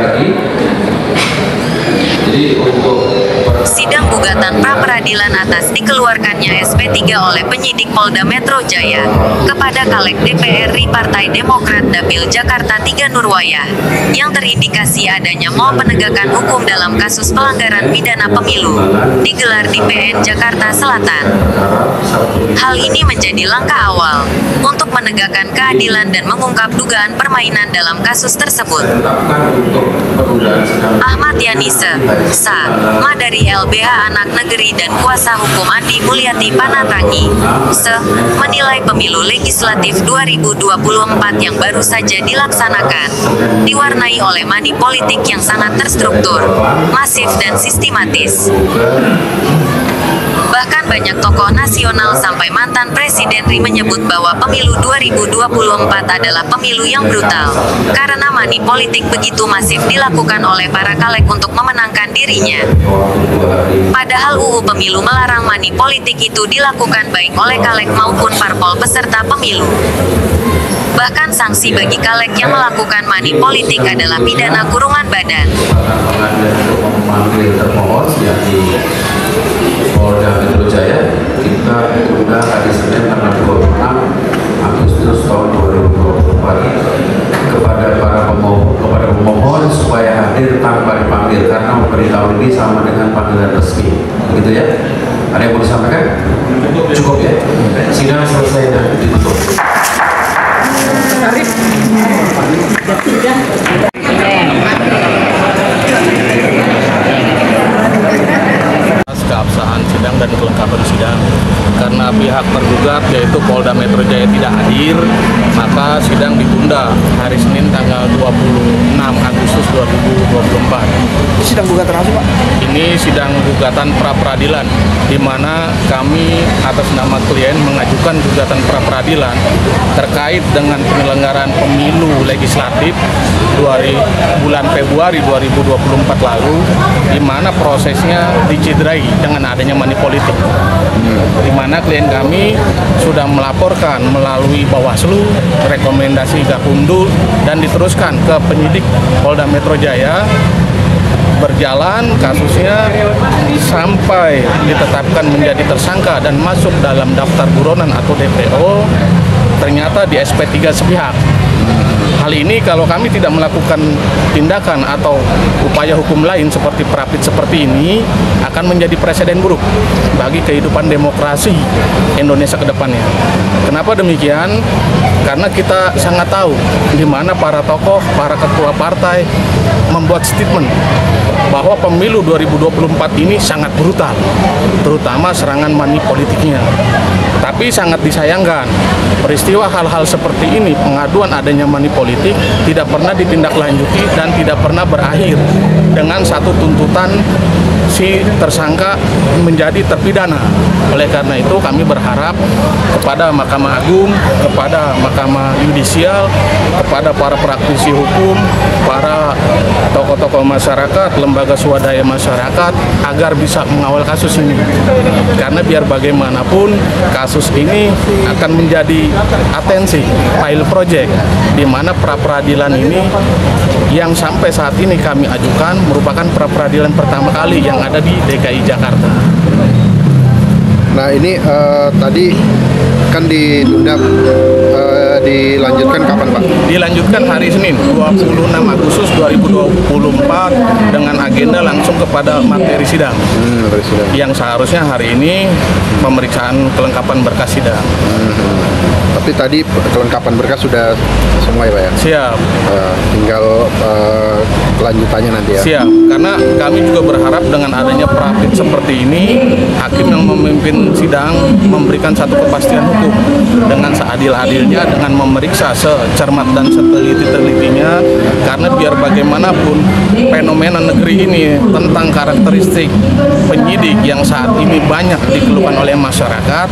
lagi. Jadi untuk Sidang gugatan pra-peradilan atas dikeluarkannya SP3 oleh penyidik Polda Metro Jaya kepada Caleg DPR RI Partai Demokrat Dapil Jakarta 3 Nurwaya yang terindikasi adanya mau penegakan hukum dalam kasus pelanggaran pidana pemilu digelar di PN Jakarta Selatan. Hal ini menjadi langkah awal untuk menegakkan keadilan dan mengungkap dugaan permainan dalam kasus tersebut. Ahmad Yanise, SA, dari LBH Anak Negeri dan Kuasa Hukum Andi Mulyati Panatrangi, SE, menilai pemilu legislatif 2024 yang baru saja dilaksanakan diwarnai oleh money politik yang sangat terstruktur, masif dan sistematis. Bahkan banyak tokoh nasional sampai mantan Presiden RI menyebut bahwa pemilu 2024 adalah pemilu yang brutal, karena money politik begitu masif dilakukan oleh para caleg untuk memenangkan dirinya. Padahal UU Pemilu melarang money politik itu dilakukan baik oleh caleg maupun parpol peserta pemilu. Bahkan sanksi bagi caleg yang melakukan money politik adalah pidana kurungan badan. Polda Metro Jaya kita tunda hari Senin tanggal 26 Agustus tahun 2024 kepada pemohon supaya hadir tanpa dipanggil karena memberitahu ini sama dengan panggilan resmi. Begitu ya? Ada yang mau disampaikan? Cukup ya? Sidang selesai dan ditutup. Keabsahan sidang dan kelengkapan sidang. Karena pihak tergugat yaitu Polda Metro Jaya tidak hadir, maka sidang ditunda hari Senin tanggal 26 Agustus 2024. Sidang gugatan apa, Pak? Ini sidang gugatan pra-peradilan, di mana kami atas nama klien mengajukan gugatan pra-peradilan terkait dengan penyelenggaraan pemilu legislatif bulan Februari 2024 lalu, di mana prosesnya dicederai dengan adanya money politik. Di mana klien kami sudah melaporkan melalui Bawaslu, rekomendasi Gakumdu, dan diteruskan ke penyidik Polda Metro Jaya. Berjalan kasusnya sampai ditetapkan menjadi tersangka dan masuk dalam daftar buronan atau DPO, ternyata di SP3 sepihak. Hal ini kalau kami tidak melakukan tindakan atau upaya hukum lain seperti perapit seperti ini akan menjadi presiden buruk bagi kehidupan demokrasi Indonesia ke depannya. Kenapa demikian? Karena kita sangat tahu di mana para tokoh, para ketua partai membuat statement bahwa pemilu 2024 ini sangat brutal, terutama serangan money politiknya. Tapi sangat disayangkan, peristiwa hal-hal seperti ini, pengaduan adanya money politik, tidak pernah ditindaklanjuti dan tidak pernah berakhir dengan satu tuntutan si tersangka menjadi terpidana. Oleh karena itu kami berharap kepada Mahkamah Agung, kepada Mahkamah Yudisial, kepada para praktisi hukum, para tokoh-tokoh masyarakat, lembaga swadaya masyarakat agar bisa mengawal kasus ini. Karena biar bagaimanapun kasus ini akan menjadi atensi file project, di mana pra-peradilan ini yang sampai saat ini kami ajukan merupakan pra-peradilan pertama kali yang ada di DKI Jakarta. Nah ini tadi kan ditunda, dilanjutkan kapan, Pak? Dilanjutkan hari Senin 26 Agustus 2024 dengan agenda langsung kepada materi sidang. Yang seharusnya hari ini pemeriksaan kelengkapan berkas sidang. Tapi tadi kelengkapan berkas sudah semua ya, Pak ya? Siap. Tinggal kelanjutannya nanti ya? Siap, karena kami juga berharap dengan adanya perapit seperti ini, hakim yang memimpin sidang memberikan satu kepastian hukum dengan seadil-adilnya, dengan memeriksa secermat dan seteliti-telitinya, karena biar bagaimanapun fenomena negeri ini tentang karakteristik penyidik yang saat ini banyak dikeluhkan oleh masyarakat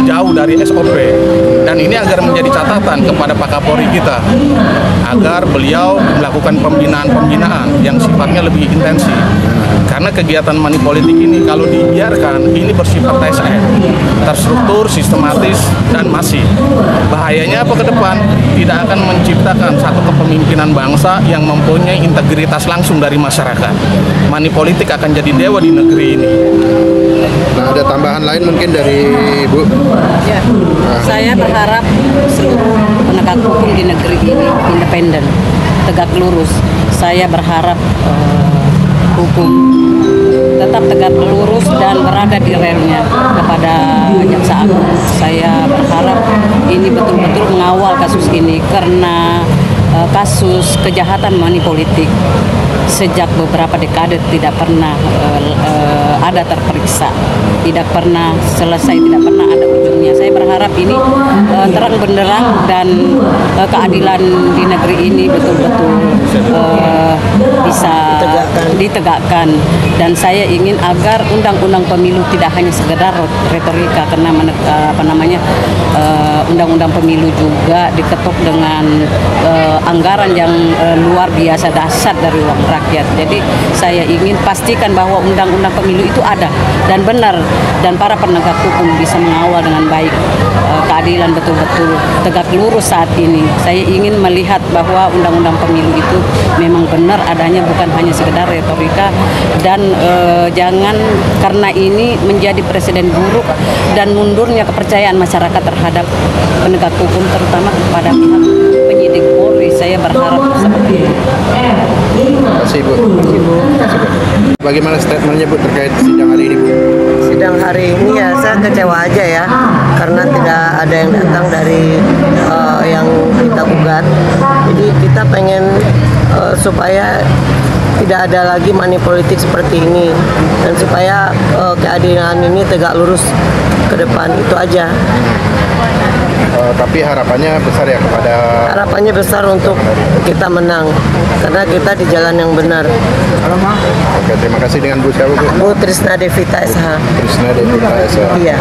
jauh dari SOP, dan ini agar menjadi catatan kepada Pak Kapolri kita agar beliau melakukan pembinaan pembinaan yang sifatnya lebih intensif. Karena kegiatan money politik ini kalau dibiarkan, ini bersifat TSN, terstruktur, sistematis, dan masif. Bahayanya apa ke depan? Tidak akan menciptakan satu kepemimpinan bangsa yang mempunyai integritas langsung dari masyarakat. Money politik akan jadi dewa di negeri ini. Nah, ada tambahan lain mungkin dari Ibu? Ya, saya berharap seluruh penegak hukum di negeri ini independen, tegak lurus. Saya berharap hukum tetap tegak lurus dan berada di relnya kepada Jaksa Agung. Saya berharap ini betul-betul mengawal kasus ini karena kasus kejahatan money politik sejak beberapa dekade tidak pernah ada terperiksa, tidak pernah selesai, tidak pernah ada ujungnya. Saya berharap ini terang benderang dan keadilan di negeri ini betul-betul bisa ditegakkan. Dan saya ingin agar undang-undang pemilu tidak hanya sekedar retorika, karena undang-undang pemilu juga diketuk dengan anggaran yang luar biasa dahsyat dari uang rakyat. Jadi saya ingin pastikan bahwa undang-undang pemilu itu ada dan benar, dan para penegak hukum bisa mengawal dengan baik keadilan betul-betul tegak lurus saat ini. Saya ingin melihat bahwa undang-undang pemilu itu memang benar adanya, bukan hanya sekedar retorika, dan jangan karena ini menjadi presiden buruk dan mundurnya kepercayaan masyarakat terhadap penegak hukum, terutama kepada pihak penyidik Polri. Saya berharap seperti itu. Terima kasih, Bu. Bagaimana statementnya, Bu, terkait sidang hari ini, Bu? Sidang hari ini ya saya kecewa aja ya, karena tidak ada yang datang dari yang kita gugat. Jadi kita pengen supaya tidak ada lagi money politik seperti ini, dan supaya keadilan ini tegak lurus ke depan, itu aja. Tapi harapannya besar ya kepada... Harapannya besar untuk kita menang, karena kita di jalan yang benar. Oke, terima kasih. Dengan Bu siapa, Bu? Bu Trisna Devita SH. Trisna Devita SH. Iya.